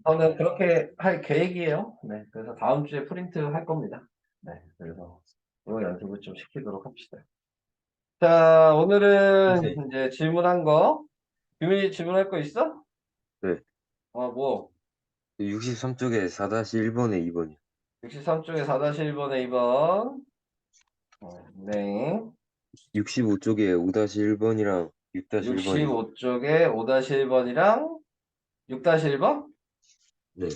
저는 그렇게 할 계획이에요. 네. 그래서 다음 주에 프린트 할 겁니다. 네. 그래서 이거 연습을 좀 시키도록 합시다. 자, 오늘은 네. 이제 질문한 거. 유민이 질문할 거 있어? 네. 뭐. 63쪽에 4-1번에 2번이요. 63쪽에 4-1번에 2번. 네. 65쪽에 5-1번이랑 6-1번이요. 65쪽에 5-1번이랑 6-1번? 네.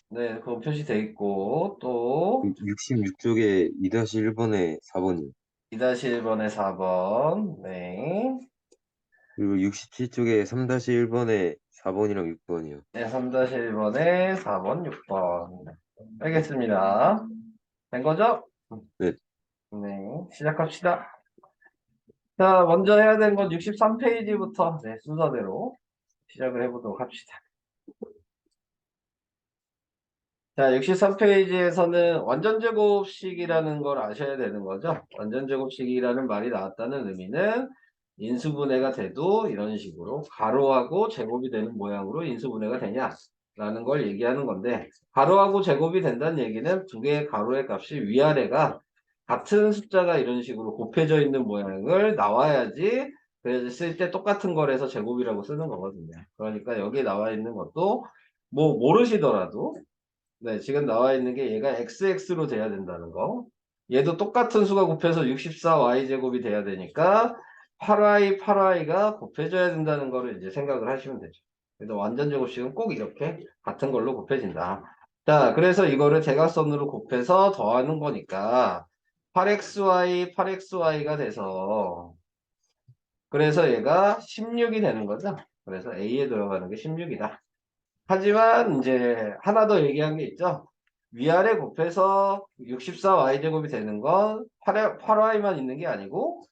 네, 그거 표시돼 있고, 또 66쪽에 2-1번에 4번이요. 2-1번에 4번. 네. 그리고 67쪽에 3-1번에 4번이랑 6번이요. 네, 3-1번에 4번, 6번. 알겠습니다. 된 거죠? 네. 네, 시작합시다. 자, 먼저 해야 되는 건 63페이지부터 네, 순서대로 시작을 해보도록 합시다. 자, 63페이지에서는 완전제곱식이라는 걸 아셔야 되는 거죠. 완전제곱식이라는 말이 나왔다는 의미는 인수분해가 돼도 이런 식으로 가로하고 제곱이 되는 모양으로 인수분해가 되냐라는 걸 얘기하는 건데, 가로하고 제곱이 된다는 얘기는 두 개의 가로의 값이 위아래가 같은 숫자가 이런 식으로 곱해져 있는 모양을 나와야지, 그래서 쓸 때 똑같은 거래서 제곱이라고 쓰는 거거든요. 그러니까 여기에 나와 있는 것도 뭐 모르시더라도, 네, 지금 나와 있는 게 얘가 xx로 돼야 된다는 거. 얘도 똑같은 수가 곱해서 64y제곱이 돼야 되니까 8y, 8y가 곱해져야 된다는 거를 이제 생각을 하시면 되죠. 그래서 완전 제곱식은 꼭 이렇게 같은 걸로 곱해진다. 자, 그래서 이거를 대각선으로 곱해서 더하는 거니까 8xy, 8xy가 돼서, 그래서 얘가 16이 되는 거죠. 그래서 A에 들어가는 게 16이다. 하지만 이제 하나 더 얘기한 게 있죠. 위아래 곱해서 64y제곱이 되는 건 8y만 있는 게 아니고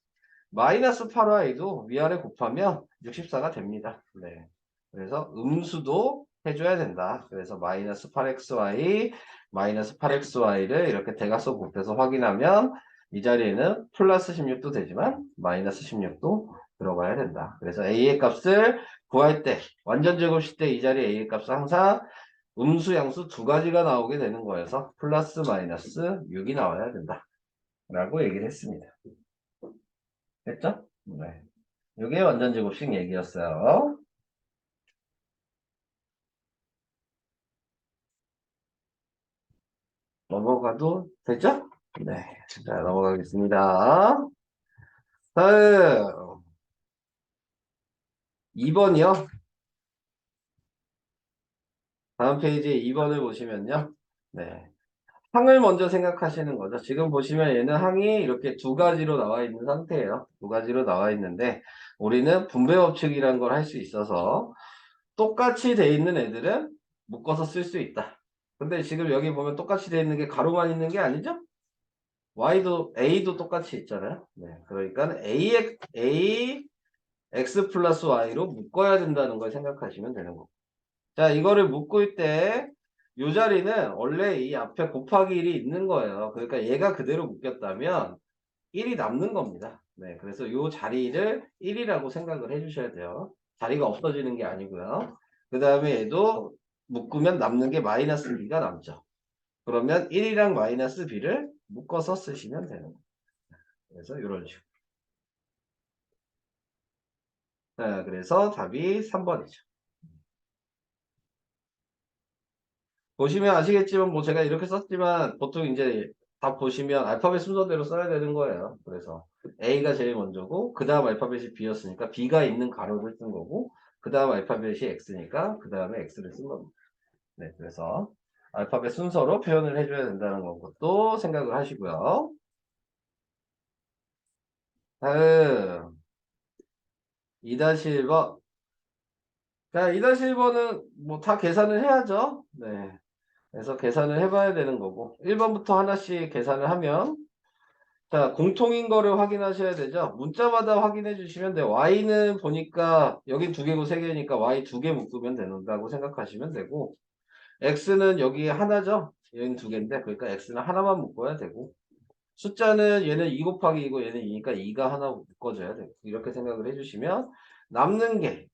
마이너스 8y도 위아래 곱하면 64가 됩니다. 네. 그래서 음수도 해줘야 된다. 그래서 마이너스 8xy, 마이너스 8xy를 이렇게 대각선 곱해서 확인하면 이 자리에는 플러스 16도 되지만 마이너스 16도 들어가야 된다. 그래서 a의 값을 구할 때, 완전 제곱식 때 이 자리에 a의 값은 항상 음수, 양수 두 가지가 나오게 되는 거여서 플러스 마이너스 6이 나와야 된다. 라고 얘기를 했습니다. 됐죠? 네. 이게 완전 제곱식 얘기였어요. 넘어가도 되죠? 네. 자, 넘어가겠습니다. 다음, 2번이요. 다음 페이지 2번을 보시면요. 네. 항을 먼저 생각하시는 거죠. 지금 보시면 얘는 항이 이렇게 두 가지로 나와 있는 상태예요. 두 가지로 나와 있는데, 우리는 분배 법칙이라는 걸 할 수 있어서 똑같이 돼 있는 애들은 묶어서 쓸 수 있다. 근데 지금 여기 보면 똑같이 돼 있는 게 가로만 있는 게 아니죠? Y도, A도 똑같이 있잖아요. 네. 그러니까 X 플러스 Y로 묶어야 된다는 걸 생각하시면 되는 거고. 자, 이거를 묶을 때, 이 자리는 원래 이 앞에 곱하기 1이 있는 거예요. 그러니까 얘가 그대로 묶였다면 1이 남는 겁니다. 네. 그래서 이 자리를 1이라고 생각을 해 주셔야 돼요. 자리가 없어지는 게 아니고요. 그 다음에 얘도 묶으면 남는 게 마이너스 B가 남죠. 그러면 1이랑 마이너스 B를 묶어서 쓰시면 되는 거예요. 그래서 이런 식으로. 자, 그래서 답이 3번이죠. 보시면 아시겠지만 뭐 제가 이렇게 썼지만 보통 이제 답 보시면 알파벳 순서대로 써야 되는 거예요. 그래서 A가 제일 먼저고 그 다음 알파벳이 B였으니까 B가 있는 가로를 쓴 거고 그 다음 알파벳이 X니까 그 다음에 X를 쓴 겁니다. 네, 그래서 알파벳 순서로 표현을 해줘야 된다는 것도 생각을 하시고요. 다음 2-1번. 자, 2-1번은 뭐 다 계산을 해야죠. 네. 그래서 계산을 해봐야 되는 거고 1번부터 하나씩 계산을 하면, 자, 공통인 거를 확인하셔야 되죠. 문자마다 확인해 주시면 돼요. y는 보니까 여긴 두 개고 세 개니까 y 두 개 묶으면 된다고 생각하시면 되고, x는 여기 하나죠. 여긴 두 개인데 그러니까 x는 하나만 묶어야 되고, 숫자는 얘는 2 곱하기 2고 얘는 2니까 2가 하나 묶어줘야 돼요. 이렇게 생각을 해주시면 남는 게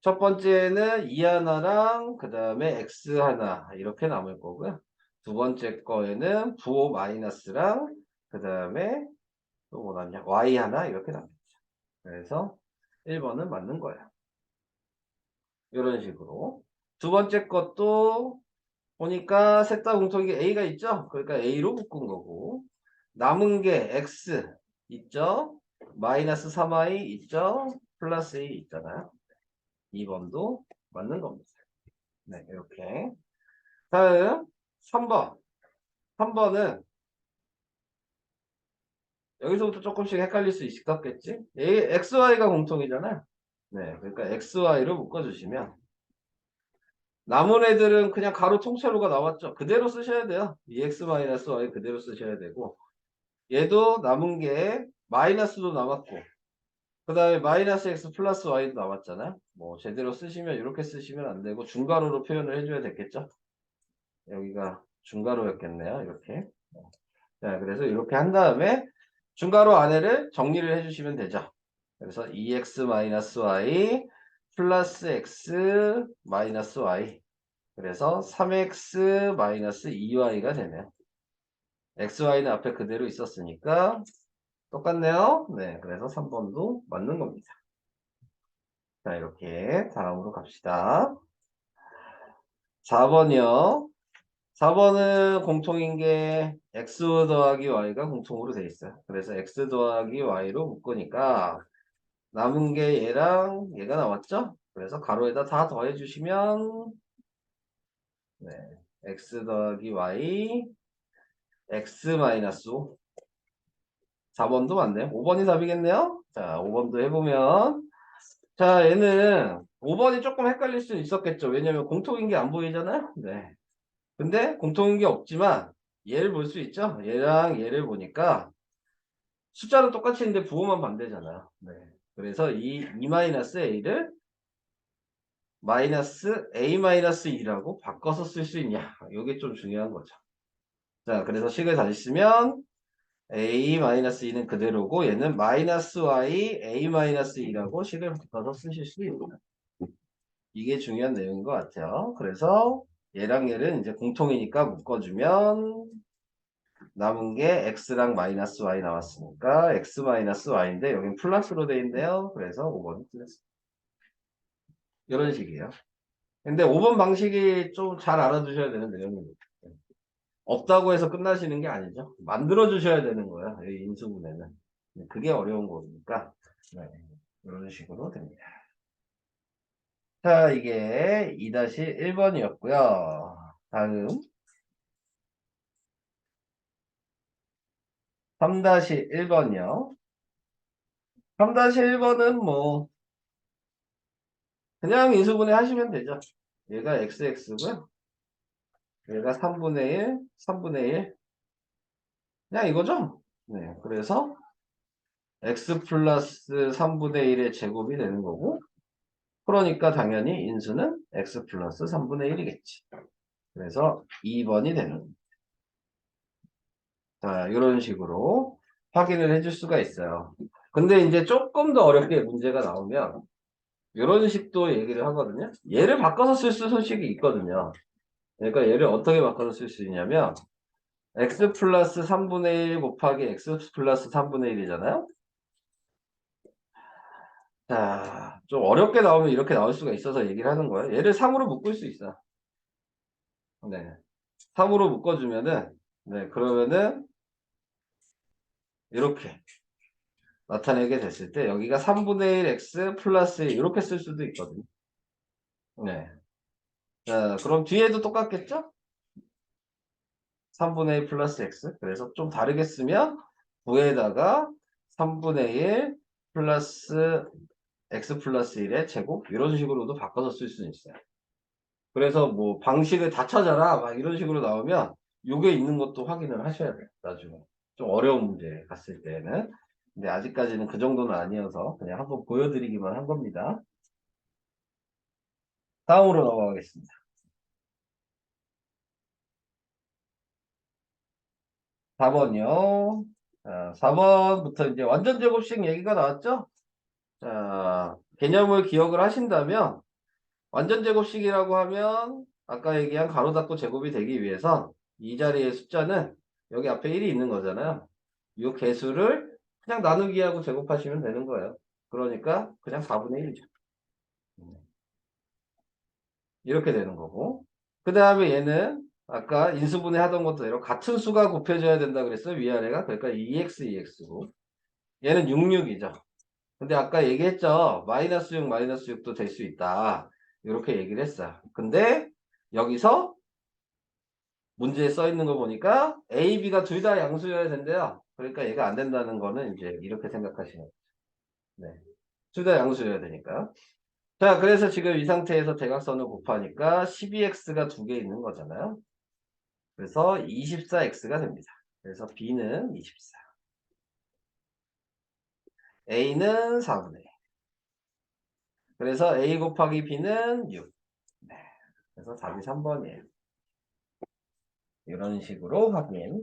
첫 번째는 2 하나랑 그 다음에 x 하나 이렇게 남을 거고요. 두 번째 거에는 부호 마이너스랑 그 다음에 또 뭐 남냐 y 하나 이렇게 남겠죠. 그래서 1번은 맞는 거야. 이런 식으로. 두 번째 것도 보니까 셋 다 공통인 게 A가 있죠? 그러니까 A로 묶은 거고. 남은 게 X 있죠? 마이너스 3i 있죠? 플러스 A 있잖아요. 2번도 맞는 겁니다. 네, 이렇게. 다음 3번. 3번은 여기서부터 조금씩 헷갈릴 수 있겠지? XY가 공통이잖아요. 네, 그러니까 XY로 묶어주시면 남은 애들은 그냥 가로 통째로가 나왔죠. 그대로 쓰셔야 돼요. EX-Y 그대로 쓰셔야 되고 얘도 남은 게 마이너스도 남았고 그 다음에 마이너스 X 플러스 Y도 남았잖아요. 뭐 제대로 쓰시면 이렇게 쓰시면 안 되고 중괄호로 표현을 해줘야 됐겠죠. 여기가 중괄호였겠네요. 이렇게. 자, 그래서 이렇게 한 다음에 중괄호 안에를 정리를 해주시면 되죠. 그래서 EX-Y 플러스 X 마이너스 Y 그래서 3x-2y가 되네요. xy는 앞에 그대로 있었으니까 똑같네요. 네, 그래서 3번도 맞는 겁니다. 자, 이렇게 다음으로 갑시다. 4번이요. 4번은 공통인 게 x 더하기 y가 공통으로 돼 있어요. 그래서 x 더하기 y로 묶으니까 남은 게 얘랑 얘가 나왔죠? 그래서 가로에다 다 더해주시면 네, x 더하기 y x 마이너스 5 4번도 맞네요. 5번이 답이겠네요. 자, 5번도 해보면 자, 얘는 5번이 조금 헷갈릴 수 있었겠죠. 왜냐면 공통인 게 안 보이잖아요. 네. 근데 공통인 게 없지만 얘를 볼 수 있죠. 얘랑 얘를 보니까 숫자는 똑같이 있는데 부호만 반대잖아요. 네. 그래서 이 2-a를 마이너스 a-2라고 바꿔서 쓸 수 있냐. 이게 좀 중요한 거죠. 자, 그래서 식을 다시 쓰면 a-2는 그대로고 얘는 마이너스 y a-2라고 식을 바꿔서 쓰실 수 있습니다. 이게 중요한 내용인 것 같아요. 그래서 얘랑 얘를 이제 공통이니까 묶어주면 남은 게 x랑 마이너스 y 나왔으니까 x 마이너스 y인데 여긴 플러스로 돼 있네요. 그래서 5번이 틀렸습니다. 이런 식이에요. 근데 5번 방식이 좀 잘 알아두셔야 되는 내용입니다. 없다고 해서 끝나시는 게 아니죠. 만들어 주셔야 되는 거예요. 이 인수분해는. 그게 어려운 거니까 네, 이런 식으로 됩니다. 자, 이게 2-1번이었고요. 다음 3-1번이요. 3-1번은 뭐 그냥 인수분해 하시면 되죠. 얘가 xx고요. 얘가 3분의 1, 3분의 1. 그냥 이거죠. 네, 그래서 x 플러스 3분의 1의 제곱이 되는 거고 그러니까 당연히 인수는 x 플러스 3분의 1이겠지. 그래서 2번이 되는 겁니다. 자, 이런 식으로 확인을 해줄 수가 있어요. 근데 이제 조금 더 어렵게 문제가 나오면 이런 식도 얘기를 하거든요. 얘를 바꿔서 쓸 수 소식이 있거든요. 그러니까 얘를 어떻게 바꿔서 쓸 수 있냐면 x 플러스 3분의 1 곱하기 x 플러스 3분의 1이잖아요. 자, 좀 어렵게 나오면 이렇게 나올 수가 있어서 얘기를 하는 거예요. 얘를 3으로 묶을 수 있어. 네. 3으로 묶어주면은, 네, 그러면은, 이렇게 나타내게 됐을 때, 여기가 3분의 1 x 플러스 1, 이렇게 쓸 수도 있거든요. 네. 자, 그럼 뒤에도 똑같겠죠? 3분의 1 플러스 x. 그래서 좀 다르게 쓰면, 9에다가 3분의 1 플러스 x 플러스 1의 제곱? 이런 식으로도 바꿔서 쓸 수 있어요. 그래서 뭐 방식을 다 찾아라 막 이런 식으로 나오면 요게 있는 것도 확인을 하셔야 돼요. 나중에 좀 어려운 문제 갔을 때는. 근데 아직까지는 그 정도는 아니어서 그냥 한번 보여드리기만 한 겁니다. 다음으로 넘어가겠습니다. 4번이요. 자, 4번부터 이제 완전 제곱식 얘기가 나왔죠? 자, 개념을 기억을 하신다면 완전 제곱식이라고 하면 아까 얘기한 가로 닫고 제곱이 되기 위해서 이 자리의 숫자는 여기 앞에 1이 있는 거잖아요. 이 개수를 그냥 나누기하고 제곱하시면 되는 거예요. 그러니까 그냥 4분의 1이죠. 이렇게 되는 거고. 그 다음에 얘는 아까 인수분해 하던 것대로 같은 수가 곱해져야 된다 그랬어요. 위아래가. 그러니까 2x, 2x고. 얘는 66이죠. 근데 아까 얘기했죠. 마이너스 6, 마이너스 6도 될 수 있다. 이렇게 얘기를 했어요. 근데 여기서 문제에 써 있는 거 보니까 A, B가 둘 다 양수여야 된대요. 그러니까 얘가 안 된다는 거는 이제 이렇게 생각하시면 돼요. 네. 둘 다 양수여야 되니까. 자, 그래서 지금 이 상태에서 대각선을 곱하니까 12x가 두 개 있는 거잖아요. 그래서 24x가 됩니다. 그래서 B는 24. A는 4분의 1. 그래서 A 곱하기 B는 6. 네. 그래서 답이 3번이에요. 이런 식으로 확인.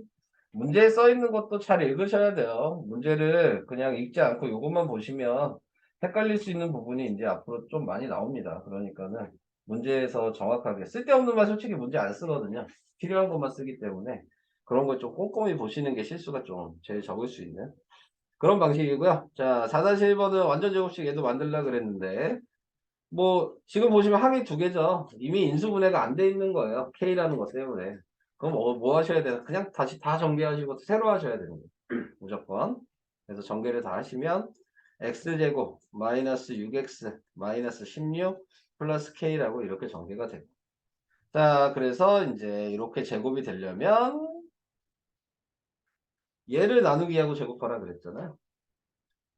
문제에 써 있는 것도 잘 읽으셔야 돼요. 문제를 그냥 읽지 않고 이것만 보시면 헷갈릴 수 있는 부분이 이제 앞으로 좀 많이 나옵니다. 그러니까는 문제에서 정확하게 쓸데없는 말 솔직히 문제 안 쓰거든요. 필요한 것만 쓰기 때문에 그런 걸 좀 꼼꼼히 보시는 게 실수가 좀 제일 적을 수 있는 그런 방식이고요. 자, 4-1번은 완전 제곱식 얘도 만들려고 그랬는데 뭐 지금 보시면 항이 두 개죠. 이미 인수분해가 안 돼 있는 거예요. K라는 것 때문에. 그럼 뭐 하셔야 되나? 그냥 다시 다 정비하시고 새로 하셔야 되는 거예요. 무조건. 그래서 정비를 다 하시면 x제곱 마이너스 6x 마이너스 16 플러스 k라고 이렇게 전개가 됩니다. 자, 그래서 이제 이렇게 제곱이 되려면 얘를 나누기하고 제곱하라 그랬잖아요.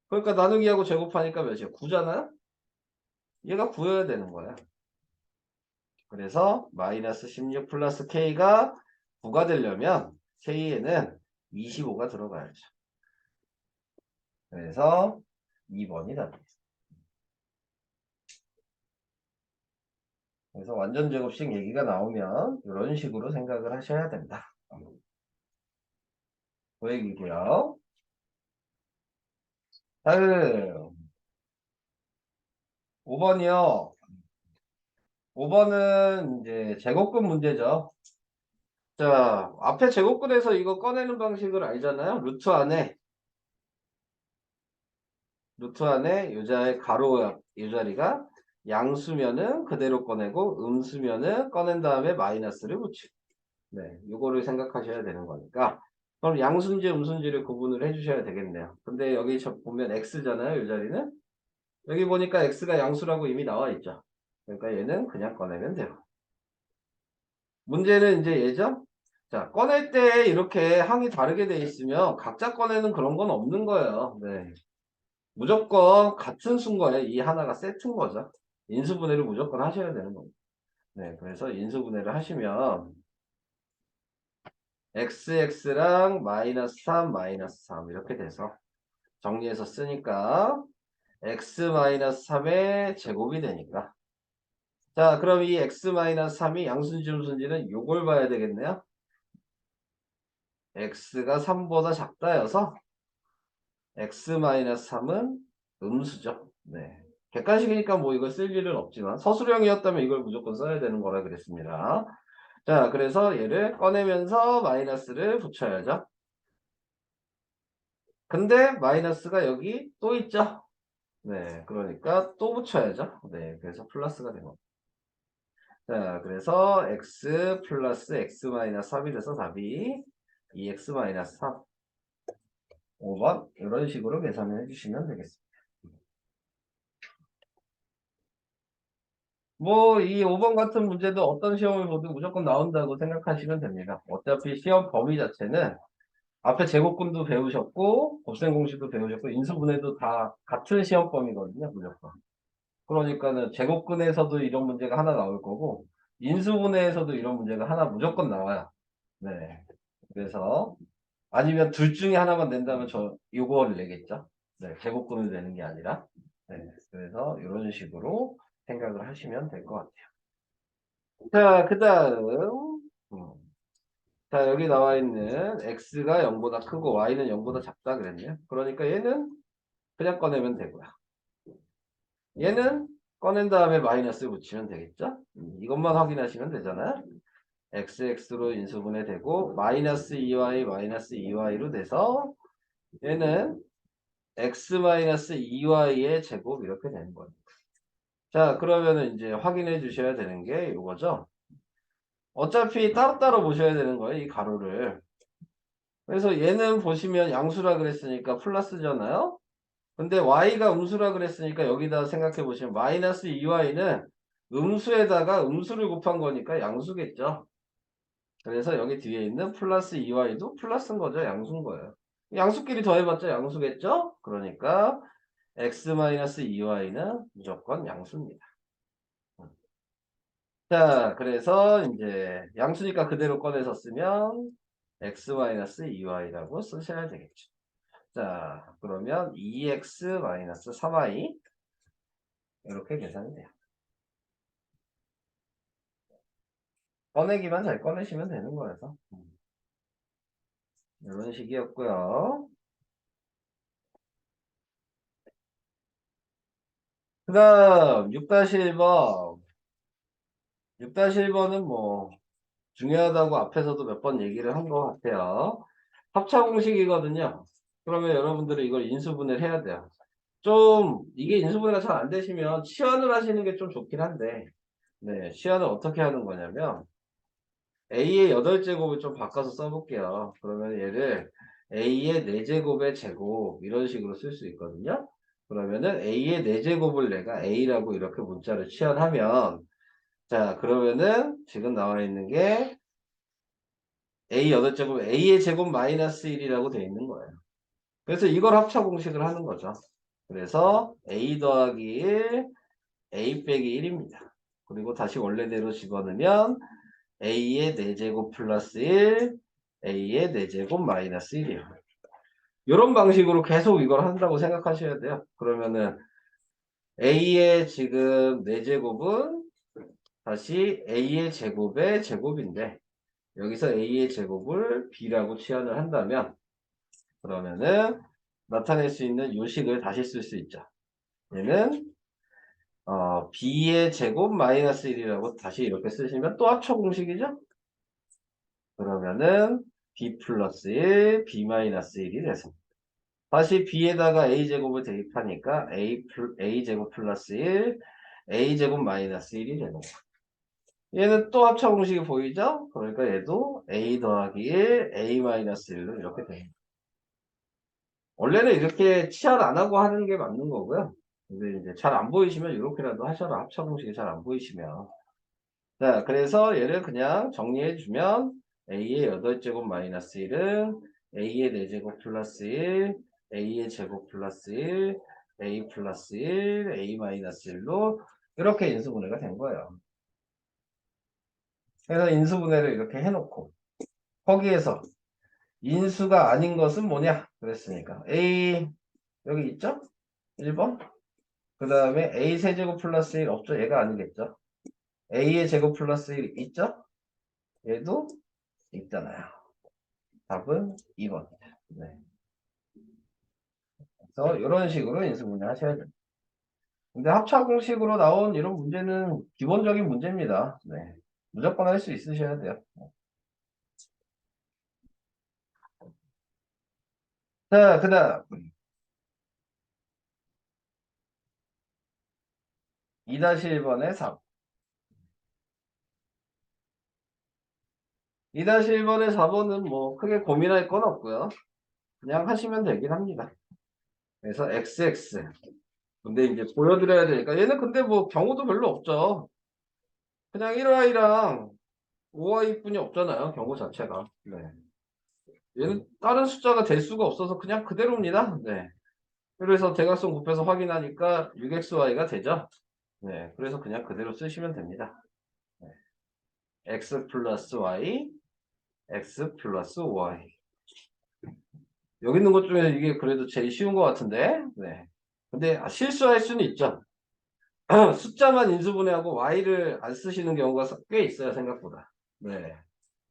그러니까 나누기하고 제곱하니까 몇이에요? 9잖아요? 얘가 9여야 되는 거야. 그래서 마이너스 16 플러스 k가 9가 되려면 k에는 25가 들어가야죠. 그래서 2번이 답입니다. 그래서 완전 제곱식 얘기가 나오면 이런 식으로 생각을 하셔야 된다. 그 얘기고요. 다음 5번이요. 5번은 이제 제곱근 문제죠. 자, 앞에 제곱근에서 이거 꺼내는 방식을 알잖아요. 루트 안에 요자의 가로 요 자리가 양수면은 그대로 꺼내고 음수면은 꺼낸 다음에 마이너스를 붙이고. 네, 요거를 생각하셔야 되는 거니까. 그럼 양수인지 음수인지를 구분을 해주셔야 되겠네요. 근데 여기 보면 x잖아요. 이 자리는. 여기 보니까 x가 양수라고 이미 나와 있죠. 그러니까 얘는 그냥 꺼내면 돼요. 문제는 이제 얘죠. 자, 꺼낼 때 이렇게 항이 다르게 돼 있으면 각자 꺼내는 그런 건 없는 거예요. 네. 무조건 같은 수인 거예요. 이 하나가 세트인 거죠. 인수분해를 무조건 하셔야 되는 겁니다. 네, 그래서 인수분해를 하시면 xx랑 마이너스 3, 마이너스 3 이렇게 돼서 정리해서 쓰니까 x 마이너스 3의 제곱이 되니까 자, 그럼 이 x 마이너스 3이 양수인지 음수인지는 요걸 봐야 되겠네요. x가 3보다 작다여서 x 마이너스 3은 음수죠. 네. 객관식이니까 뭐 이걸 쓸 일은 없지만 서술형이었다면 이걸 무조건 써야 되는 거라 그랬습니다. 자, 그래서 얘를 꺼내면서 마이너스를 붙여야죠. 근데 마이너스가 여기 또 있죠. 네, 그러니까 또 붙여야죠. 네, 그래서 플러스가 되는 겁니다. 자, 그래서 x 플러스 x 마이너스 3이 돼서 답이 2x 마이너스 3. 5번 이런 식으로 계산을 해주시면 되겠습니다. 뭐 이 5번 같은 문제도 어떤 시험을 보든 무조건 나온다고 생각하시면 됩니다. 어차피 시험 범위 자체는 앞에 제곱근도 배우셨고 곱셈공식도 배우셨고 인수분해도 다 같은 시험 범위거든요. 무조건. 그러니까는 제곱근에서도 이런 문제가 하나 나올 거고 인수분해에서도 이런 문제가 하나 무조건 나와요. 네. 그래서 아니면 둘 중에 하나만 낸다면 저 요거를 내겠죠. 네. 제곱근을 내는 게 아니라. 네. 그래서 이런 식으로 생각을 하시면 될 것 같아요. 자, 그 다음. 자, 여기 나와 있는 x가 0보다 크고 y는 0보다 작다 그랬네요. 그러니까 얘는 그냥 꺼내면 되고요. 얘는 꺼낸 다음에 마이너스 붙이면 되겠죠? 이것만 확인하시면 되잖아요. xx로 인수분해 되고 마이너스 2y 마이너스 2y로 돼서 얘는 x 마이너스 2y의 제곱 이렇게 되는 거예요. 자, 그러면은 이제 확인해 주셔야 되는 게 이거죠. 어차피 따로따로 보셔야 되는 거예요, 이 가로를. 그래서 얘는 보시면 양수라 그랬으니까 플러스잖아요. 근데 y가 음수라 그랬으니까 여기다 생각해 보시면 마이너스 2y는 음수에다가 음수를 곱한 거니까 양수겠죠. 그래서 여기 뒤에 있는 플러스 2y도 플러스인 거죠. 양수인 거예요. 양수끼리 더해봤자 양수겠죠? 그러니까 x-2y는 무조건 양수입니다. 자, 그래서 이제 양수니까 그대로 꺼내서 쓰면 x-2y라고 쓰셔야 되겠죠. 자, 그러면 2x-3y 이렇게 계산이 돼요. 꺼내기만 잘 꺼내시면 되는 거여서 이런 식이었고요. 그 다음 6-1번 6-1번은 뭐 중요하다고 앞에서도 몇 번 얘기를 한 것 같아요. 합차 공식이거든요. 그러면 여러분들은 이걸 인수분해를 해야 돼요. 좀 이게 인수분해가 잘 안 되시면 치환을 하시는 게 좀 좋긴 한데 네, 치환을 어떻게 하는 거냐면 A의 8제곱을 좀 바꿔서 써볼게요. 그러면 얘를 A의 4제곱의 제곱 이런 식으로 쓸 수 있거든요. 그러면은 A의 4제곱을 내가 A라고 이렇게 문자를 치환하면 자 그러면은 지금 나와 있는 게 A 8제곱 A의 제곱 마이너스 1이라고 되어 있는 거예요. 그래서 이걸 합차 공식을 하는 거죠. 그래서 A 더하기 1 A 빼기 1입니다. 그리고 다시 원래대로 집어넣으면 A의 4제곱 플러스 1 A의 4제곱 마이너스 1이요. 이런 방식으로 계속 이걸 한다고 생각하셔야 돼요. 그러면은 A의 지금 4제곱은 다시 A의 제곱의 제곱인데 여기서 A의 제곱을 B라고 치환을 한다면 그러면은 나타낼 수 있는 요식을 다시 쓸 수 있죠. 얘는 B의 제곱 마이너스 1이라고 다시 이렇게 쓰시면 또 합쳐 공식이죠. 그러면은 B 플러스 1, B 마이너스 1이 돼서 다시 B에다가 A제곱을 대입하니까 A제곱 플러스 1, A제곱 마이너스 1이 되는 거예요. 얘는 또 합차 공식이 보이죠? 그러니까 얘도 A 더하기 1, A 마이너스 1로 이렇게 돼요. 원래는 이렇게 치환 안 하고 하는 게 맞는 거고요. 근데 이제 잘 안 보이시면 이렇게라도 하셔라. 합차 공식이 잘 안 보이시면. 자, 그래서 얘를 그냥 정리해 주면 A의 8제곱 마이너스 1은 A의 4제곱 플러스 1, A의 제곱 플러스 1, A 플러스 1, A 마이너스 1로 이렇게 인수분해가 된 거예요. 그래서 인수분해를 이렇게 해놓고 거기에서 인수가 아닌 것은 뭐냐? 그랬으니까 A 여기 있죠? 1번. 그 다음에 A 세제곱 플러스 1 없죠? 얘가 아니겠죠? A의 제곱 플러스 1 있죠? 얘도 있잖아요. 답은 2번입니다. 네. 그래서 이런 식으로 인수분해 하셔야 됩니다. 근데 합차 공식으로 나온 이런 문제는 기본적인 문제입니다. 네. 무조건 할 수 있으셔야 돼요. 자, 그 다음 2-1번의 3. 2-1번의 4번은 뭐 크게 고민할 건 없고요. 그냥 하시면 되긴 합니다. 그래서 XX. 근데 이제 보여드려야 되니까 얘는 근데 뭐 경우도 별로 없죠. 그냥 1y랑 5y뿐이 없잖아요. 경우 자체가. 네. 얘는 다른 숫자가 될 수가 없어서 그냥 그대로입니다. 네. 그래서 대각선 곱해서 확인하니까 6xy가 되죠. 네. 그래서 그냥 그대로 쓰시면 됩니다. 네. x 플러스 y, x 플러스 y. 여기 있는 것 중에 이게 그래도 제일 쉬운 것 같은데. 네. 근데 실수할 수는 있죠. 숫자만 인수분해하고 y를 안 쓰시는 경우가 꽤 있어요. 생각보다. 네.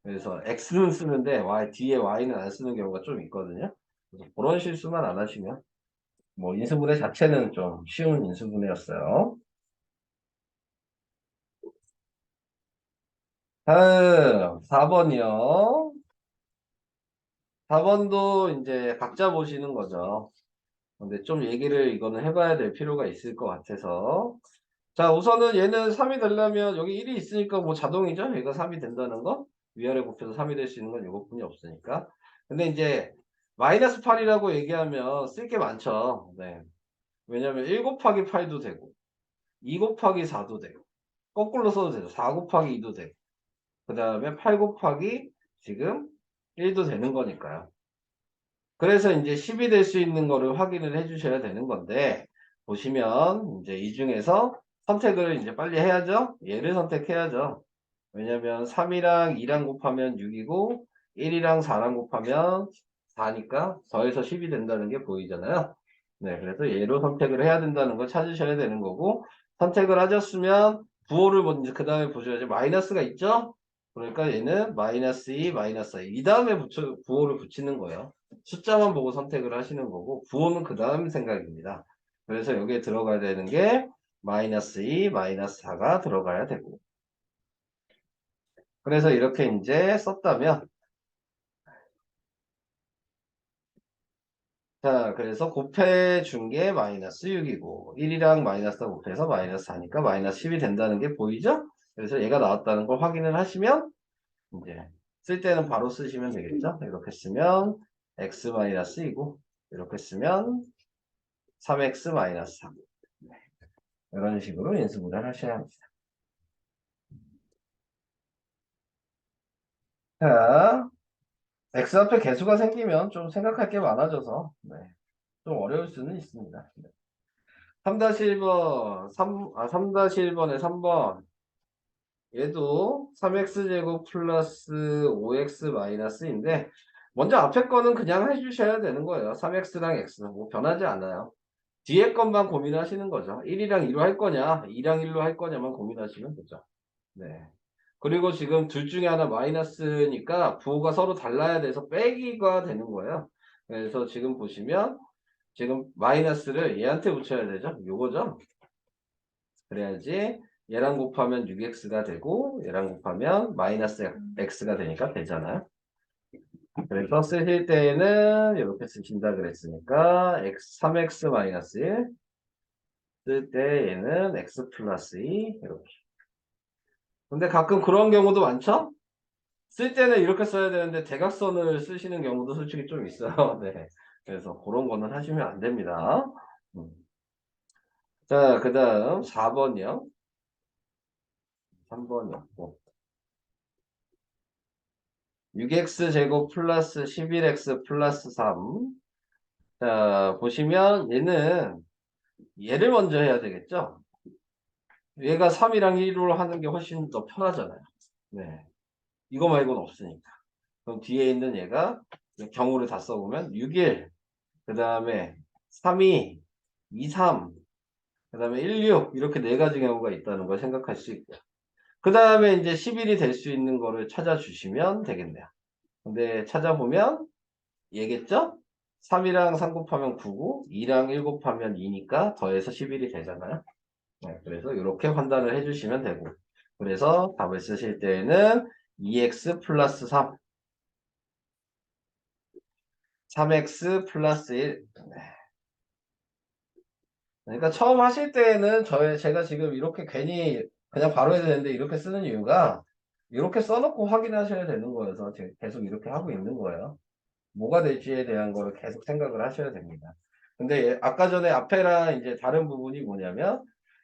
그래서 x는 쓰는데 뒤에 y는 안 쓰는 경우가 좀 있거든요. 그래서 그런 실수만 안 하시면 뭐 인수분해 자체는 좀 쉬운 인수분해였어요. 다음 4번이요. 4번도 이제 각자 보시는 거죠. 근데 좀 얘기를 이거는 해봐야 될 필요가 있을 것 같아서. 자, 우선은 얘는 3이 되려면 여기 1이 있으니까 뭐 자동이죠? 얘가 3이 된다는 거? 위아래 곱해서 3이 될 수 있는 건 이것뿐이 없으니까. 근데 이제 마이너스 8이라고 얘기하면 쓸 게 많죠. 네. 왜냐면 1 곱하기 8도 되고 2 곱하기 4도 되고 거꾸로 써도 되죠. 4 곱하기 2도 되고 그 다음에 8 곱하기 지금 1도 되는 거니까요. 그래서 이제 10이 될 수 있는 거를 확인을 해 주셔야 되는 건데, 보시면 이제 이 중에서 선택을 이제 빨리 해야죠. 얘를 선택해야죠. 왜냐면 3이랑 2랑 곱하면 6이고 1이랑 4랑 곱하면 4니까 더해서 10이 된다는 게 보이잖아요. 네, 그래서 얘로 선택을 해야 된다는 걸 찾으셔야 되는 거고, 선택을 하셨으면 부호를 먼저 그 다음에 보셔야죠. 마이너스가 있죠? 그러니까 얘는 마이너스 2, 마이너스 2. 이 다음에 부호를 붙이는 거예요. 숫자만 보고 선택을 하시는 거고, 부호는 그 다음 생각입니다. 그래서 여기에 들어가야 되는 게 마이너스 2, 마이너스 4가 들어가야 되고. 그래서 이렇게 이제 썼다면, 자, 그래서 곱해준 게 마이너스 6이고, 1이랑 마이너스 곱해서 마이너스 4니까 마이너스 10이 된다는 게 보이죠? 그래서 얘가 나왔다는 걸 확인을 하시면, 이제, 쓸 때는 바로 쓰시면 되겠죠? 이렇게 쓰면, x 마이너스 2고, 이렇게 쓰면, 3x 마이너스 3. 이런 식으로 인수분해를 하셔야 합니다. 자, x 앞에 개수가 생기면 좀 생각할 게 많아져서, 네, 좀 어려울 수는 있습니다. 3-1번, 3-1번에 3번. 얘도 3x제곱 플러스 5x 마이너스인데, 먼저 앞에 거는 그냥 해주셔야 되는 거예요. 3x랑 x. 뭐 변하지 않아요. 뒤에 것만 고민하시는 거죠. 1이랑 2로 할 거냐, 2랑 1로 할 거냐만 고민하시면 되죠. 네. 그리고 지금 둘 중에 하나 마이너스니까 부호가 서로 달라야 돼서 빼기가 되는 거예요. 그래서 지금 보시면, 지금 마이너스를 얘한테 붙여야 되죠. 요거죠. 그래야지 얘랑 곱하면 6x가 되고 얘랑 곱하면 마이너스 x가 되니까 되잖아요. 그래서 쓰실 때는 이렇게 쓰신다 그랬으니까 3x 마이너스 1 쓸 때 얘는 x 플러스 2 이렇게. 근데 가끔 그런 경우도 많죠? 쓸 때는 이렇게 써야 되는데 대각선을 쓰시는 경우도 솔직히 좀 있어요. 네. 그래서 그런 거는 하시면 안 됩니다. 음. 자, 그 다음 4번이요. 3번이었고. 6x 제곱 플러스 11x 플러스 3. 자, 보시면 얘를 먼저 해야 되겠죠? 얘가 3이랑 1로 하는 게 훨씬 더 편하잖아요. 네. 이거 말고는 없으니까. 그럼 뒤에 있는 얘가 경우를 다 써보면 6일, 그 다음에 3이, 2, 3, 그 다음에 1, 6 이렇게 네 가지 경우가 있다는 걸 생각할 수 있고요. 그 다음에 이제 11이 될 수 있는 거를 찾아주시면 되겠네요. 근데 찾아보면 얘겠죠? 3이랑 3 곱하면 9고 2랑 1 곱하면 2니까 더해서 11이 되잖아요. 네, 그래서 이렇게 판단을 해주시면 되고 그래서 답을 쓰실 때는 2x 플러스 3 3x 플러스 1 그러니까 처음 하실 때에는 제가 지금 이렇게 괜히 그냥 바로 해도 되는데 이렇게 쓰는 이유가 이렇게 써놓고 확인하셔야 되는 거여서 제가 계속 이렇게 하고 있는 거예요. 뭐가 될지에 대한 거를 계속 생각을 하셔야 됩니다. 근데 아까 전에 앞에랑 이제 다른 부분이 뭐냐면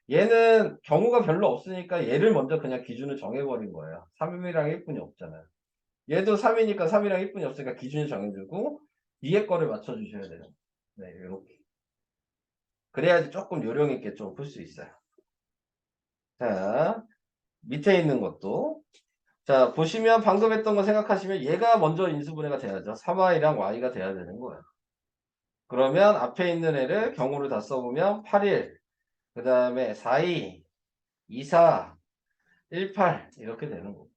얘는 경우가 별로 없으니까 얘를 먼저 그냥 기준을 정해버린 거예요. 3이랑 1분이 없잖아요. 얘도 3이니까 3이랑 1분이 없으니까 기준을 정해주고 뒤에 거를 맞춰주셔야 돼요. 네, 이렇게. 그래야지 조금 요령 있게 좀 풀 수 있어요. 자, 밑에 있는 것도 자, 보시면 방금 했던 거 생각하시면 얘가 먼저 인수분해가 돼야죠. 3y랑 y가 돼야 되는 거예요. 그러면 앞에 있는 애를 경우를 다 써보면 8일, 그 다음에 42, 24, 18 이렇게 되는 거고.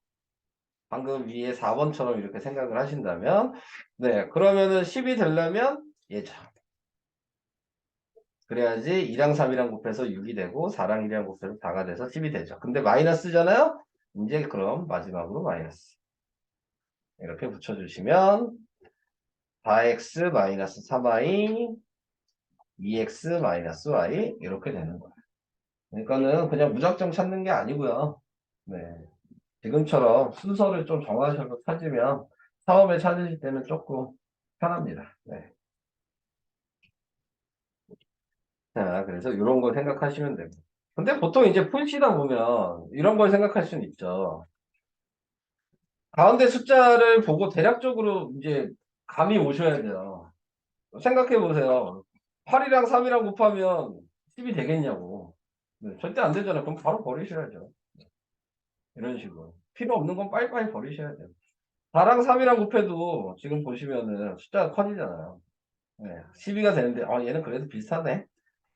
방금 위에 4번처럼 이렇게 생각을 하신다면 네 그러면은 10이 되려면 얘죠. 그래야지 2랑 3이랑 곱해서 6이 되고 4랑 1이랑 곱해서 4가 돼서 10이 되죠. 근데 마이너스잖아요. 이제 그럼 마지막으로 마이너스. 이렇게 붙여주시면 4x 마이너스 3y 2x 마이너스 y 이렇게 되는 거예요. 그러니까는 그냥 무작정 찾는 게 아니고요. 네. 지금처럼 순서를 좀 정하셔서 찾으면 처음에 찾으실 때는 조금 편합니다. 네. 자, 그래서 이런 걸 생각하시면 되고. 근데 보통 이제 푸시다 보면 이런 걸 생각할 수는 있죠. 가운데 숫자를 보고 대략적으로 이제 감이 오셔야 돼요. 생각해 보세요. 8이랑 3이랑 곱하면 10이 되겠냐고. 네, 절대 안 되잖아요. 그럼 바로 버리셔야죠. 이런 식으로. 필요 없는 건 빨리빨리 버리셔야 돼요. 4랑 3이랑 곱해도 지금 보시면은 숫자가 커지잖아요. 네, 12가 되는데, 얘는 그래도 비슷하네.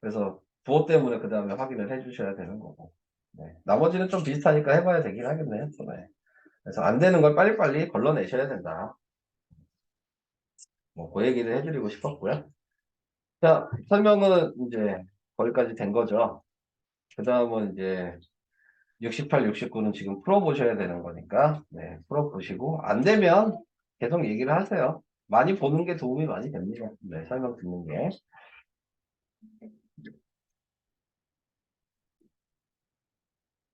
그래서 부호 때문에 그 다음에 확인을 해주셔야 되는 거고. 네, 나머지는 좀 비슷하니까 해봐야 되긴 하겠네요. 또, 네. 그래서 안 되는 걸 빨리빨리 걸러내셔야 된다. 뭐, 그 얘기를 해드리고 싶었고요. 자, 설명은 이제 거기까지 된 거죠. 그 다음은 이제 68, 69는 지금 풀어보셔야 되는 거니까, 네, 풀어보시고, 안 되면 계속 얘기를 하세요. 많이 보는 게 도움이 많이 됩니다. 네, 설명 듣는 게.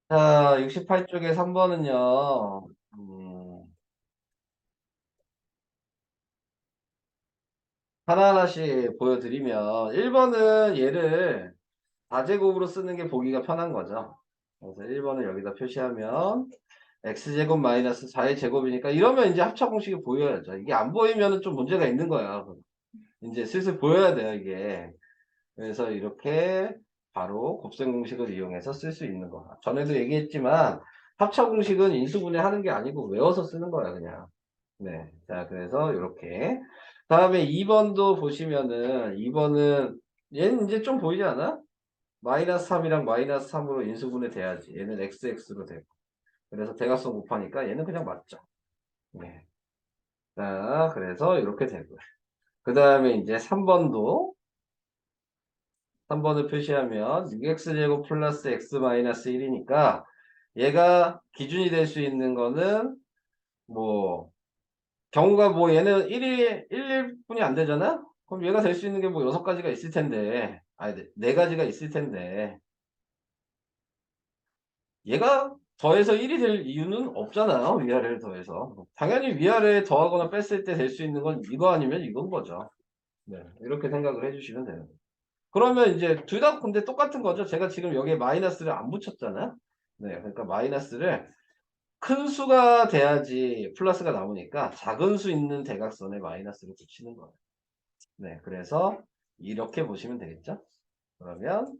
자, 68쪽에 3번은요, 하나하나씩 보여드리면, 1번은 얘를 4제곱으로 쓰는 게 보기가 편한 거죠. 그래서 1번을 여기다 표시하면, x제곱 마이너스 4의 제곱이니까, 이러면 이제 합차 공식이 보여야죠. 이게 안 보이면 좀 문제가 있는 거야. 이제 슬슬 보여야 돼요, 이게. 그래서 이렇게 바로 곱셈 공식을 이용해서 쓸 수 있는 거. 전에도 얘기했지만, 합차 공식은 인수분해 하는 게 아니고 외워서 쓰는 거야, 그냥. 네. 자, 그래서 이렇게. 다음에 2번도 보시면은, 2번은, 얘는 이제 좀 보이지 않아? 마이너스 3이랑 마이너스 3으로 인수분해 돼야지. 얘는 xx로 되고. 그래서 대각선 곱하니까 얘는 그냥 맞죠. 네. 자, 그래서 이렇게 되고요. 그 다음에 이제 3번을 표시하면 6x제곱 플러스 x 마이너스 1이니까 얘가 기준이 될 수 있는 거는 뭐 경우가 뭐 얘는 1일 뿐이 안 되잖아? 그럼 얘가 될 수 있는 게 뭐 6가지가 있을 텐데, 아니, 4가지가 있을 텐데, 얘가 더해서 1이 될 이유는 없잖아요. 위아래를 더해서. 당연히 위아래에 더하거나 뺐을 때 될 수 있는 건 이거 아니면 이건 거죠. 네. 이렇게 생각을 해주시면 돼요. 그러면 이제 둘 다 근데 똑같은 거죠. 제가 지금 여기에 마이너스를 안 붙였잖아. 네. 그러니까 마이너스를 큰 수가 돼야지 플러스가 나오니까 작은 수 있는 대각선에 마이너스를 붙이는 거예요. 네, 그래서 이렇게 보시면 되겠죠? 그러면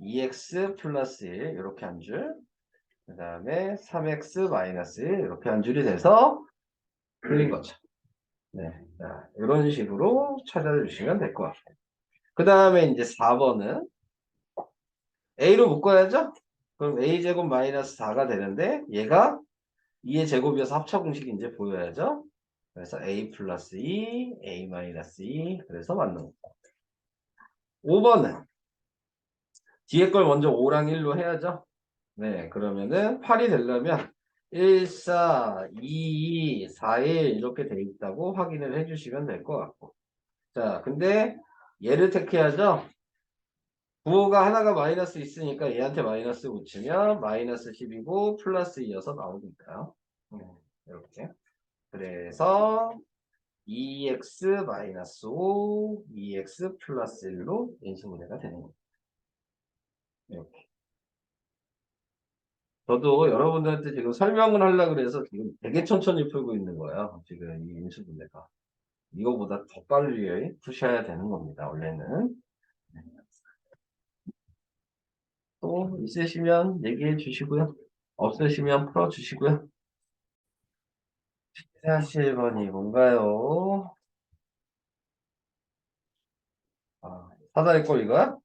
2x 플러스 1 이렇게 한 줄, 그 다음에 3x 마이너스 1 이렇게 한 줄이 돼서 풀린 거죠. 네, 자, 이런 식으로 찾아주시면 될 것 같아요. 그 다음에 이제 4번은 a로 묶어야죠? 그럼 a제곱 마이너스 4가 되는데 얘가 2의 제곱이어서 합차 공식이 이제 보여야죠? 그래서 a 플러스 2, a 마이너스 2 그래서 맞는 거. 5번은 뒤에 걸 먼저 5랑 1로 해야죠. 네, 그러면은 8이 되려면 1, 4, 2, 2, 4, 1 이렇게 돼 있다고 확인을 해주시면 될 것 같고. 자, 근데 얘를 택해야죠. 부호가 하나가 마이너스 있으니까 얘한테 마이너스 붙이면 마이너스 10이고 플러스 2여서 나오니까요. 이렇게. 그래서 2x 마이너스 5, 2x 플러스 1로 인수분해가 되는 겁니다. 이렇게. 저도 여러분들한테 지금 설명을 하려고 그래서 지금 되게 천천히 풀고 있는 거예요. 지금 이 인수분해가. 이거보다 더 빨리 푸셔야 되는 겁니다. 원래는. 또 있으시면 얘기해 주시고요. 없으시면 풀어 주시고요. 47번이 뭔가요? 사다리꼴 이거야?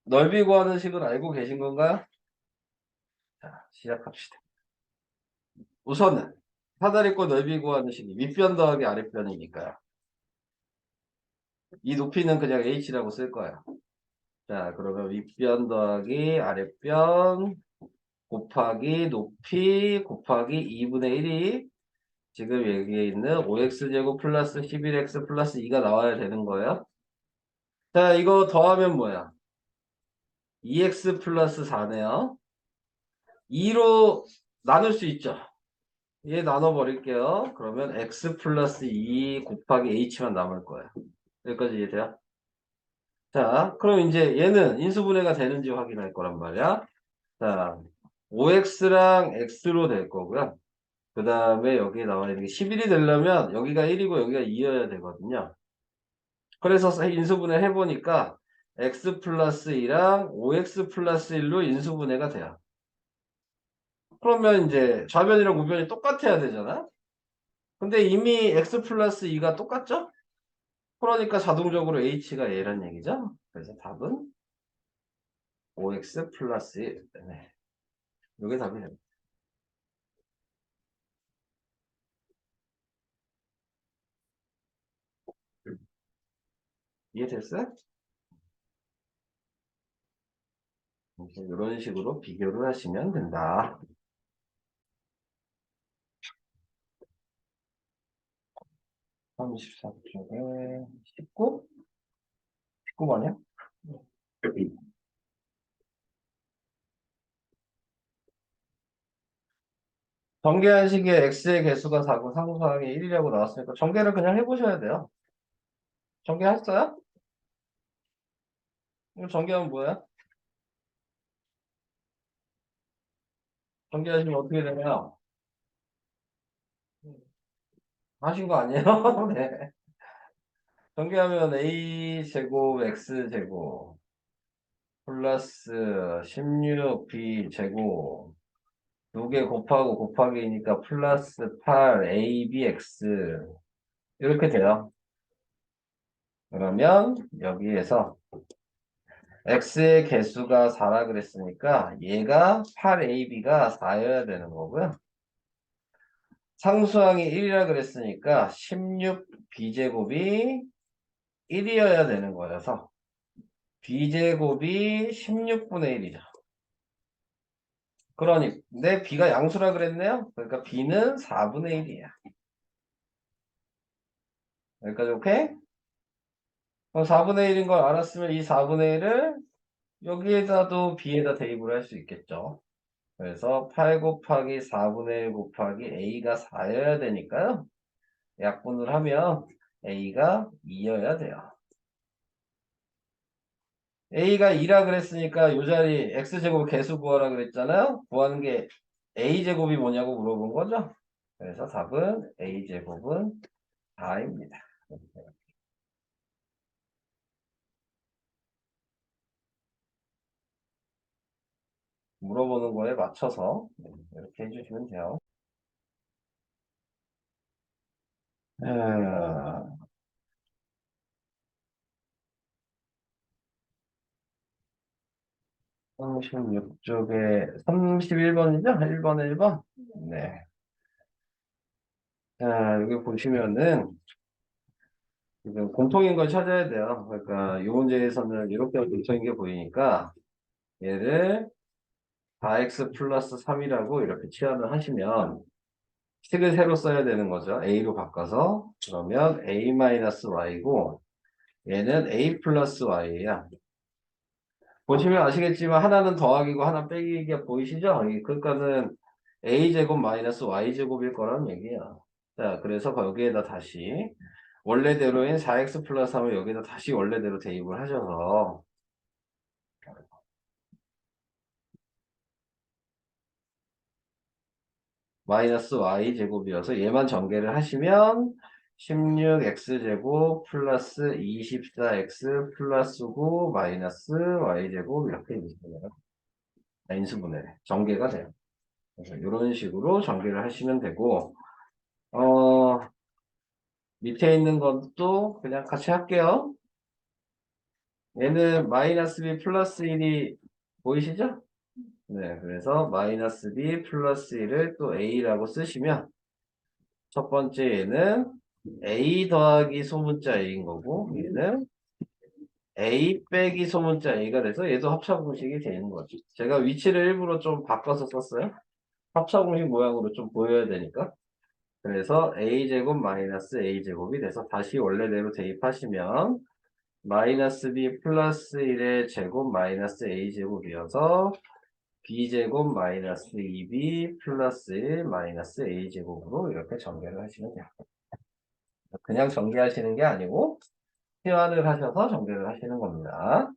넓이 구하는 식을 알고 계신 건가요? 자, 시작합시다. 우선은 사다리꼴 넓이 구하는 식이 윗변 더하기 아랫변이니까요. 이 높이는 그냥 h라고 쓸 거예요. 자, 그러면 윗변 더하기 아랫변 곱하기 높이 곱하기 2분의 1이 지금 여기에 있는 5x제곱 플러스 11x 플러스 2가 나와야 되는 거예요. 자, 이거 더하면 뭐야? 2x 플러스 4네요. 2로 나눌 수 있죠. 얘 나눠버릴게요. 그러면 x 플러스 2 곱하기 h만 남을 거예요. 여기까지 이해돼요? 자, 그럼 이제 얘는 인수분해가 되는지 확인할 거란 말이야. 자, 5x랑 x로 될 거고요. 그 다음에 여기에 나와 있는 게 11이 되려면 여기가 1이고 여기가 2여야 되거든요. 그래서 인수분해 해보니까 x 플러스 2랑 5x 플러스 1로 인수분해가 돼요. 그러면 이제 좌변이랑 우변이 똑같아야 되잖아. 근데 이미 x 플러스 2가 똑같죠? 그러니까 자동적으로 h가 얘란 얘기죠. 그래서 답은 5x 플러스 1. 네. 이게 답이에요. 이해됐어요? 이런 식으로 비교를 하시면 된다. 34쪽에 19? 19번이야? 전개한 시기에 x의 개수가 4고 상수항이 1이라고 나왔으니까 전개를 그냥 해보셔야 돼요. 전개했어요? 이거 전개하면 뭐야? 전개하시면 어떻게 되나요? 하신 거 아니에요? 네. 전개하면 a제곱 x제곱 플러스 16b제곱 2개 곱하고 곱하기니까 플러스 8abx 이렇게 돼요. 그러면 여기에서 x의 개수가 4라 그랬으니까 얘가 8ab가 4여야 되는 거고요. 상수항이 1이라 그랬으니까 16b제곱이 1이어야 되는 거여서 b제곱이 16분의 1이죠. 그러니 내 b가 양수라 그랬네요. 그러니까 b는 4분의 1이야. 여기까지 오케이? 그럼 4분의 1인 걸 알았으면 이 4분의 1을 여기에다도 b에다 대입을 할 수 있겠죠. 그래서 8 곱하기 4분의 1 곱하기 a가 4여야 되니까요. 약분을 하면 a가 2여야 돼요. a가 2라 그랬으니까 이 자리 x제곱 개수 구하라 그랬잖아요. 구하는 게 a제곱이 뭐냐고 물어본 거죠. 그래서 답은 a제곱은 4입니다. 물어보는 거에 맞춰서 이렇게 해주시면 돼요. 36쪽에 31번이죠? 1번에 1번? 네. 자, 여기 보시면은 지금 공통인 걸 찾아야 돼요. 그러니까 이 문제에서는 이렇게 공통인 게 보이니까 얘를 4x 플러스 3이라고 이렇게 치환을 하시면 식을 새로 써야 되는 거죠. a로 바꿔서 그러면 a 마이너스 y고 얘는 a 플러스 y야. 보시면 아시겠지만 하나는 더하기고 하나 빼기가 보이시죠? 그러니까는 a제곱 마이너스 y제곱일 거라는 얘기야. 자, 그래서 여기에다 다시 원래대로인 4x 플러스 3을 여기다 다시 원래대로 대입을 하셔서 마이너스 y제곱이어서 얘만 전개를 하시면 16x제곱 플러스 24x 플러스 9 마이너스 y제곱 이렇게 인수분해 전개가 돼요. 그래서 이런 식으로 전개를 하시면 되고 어 밑에 있는 것도 그냥 같이 할게요. 얘는 마이너스 b 플러스 1이 보이시죠? 네, 그래서 마이너스 b 플러스 1을 또 a라고 쓰시면 첫 번째 얘는 a 더하기 소문자 a인 거고 얘는 A 빼기 소문자 A가 돼서 얘도 합차공식이 되는 거죠. 제가 위치를 일부러 좀 바꿔서 썼어요. 합차공식 모양으로 좀 보여야 되니까. 그래서 A제곱 마이너스 A제곱이 돼서 다시 원래대로 대입하시면 마이너스 B 플러스 1의 제곱 마이너스 A제곱이어서 B제곱 마이너스 2B 플러스 1 마이너스 A제곱으로 이렇게 전개를 하시면 돼요. 그냥 전개하시는 게 아니고 치환을 하셔서 전개를 하시는 겁니다.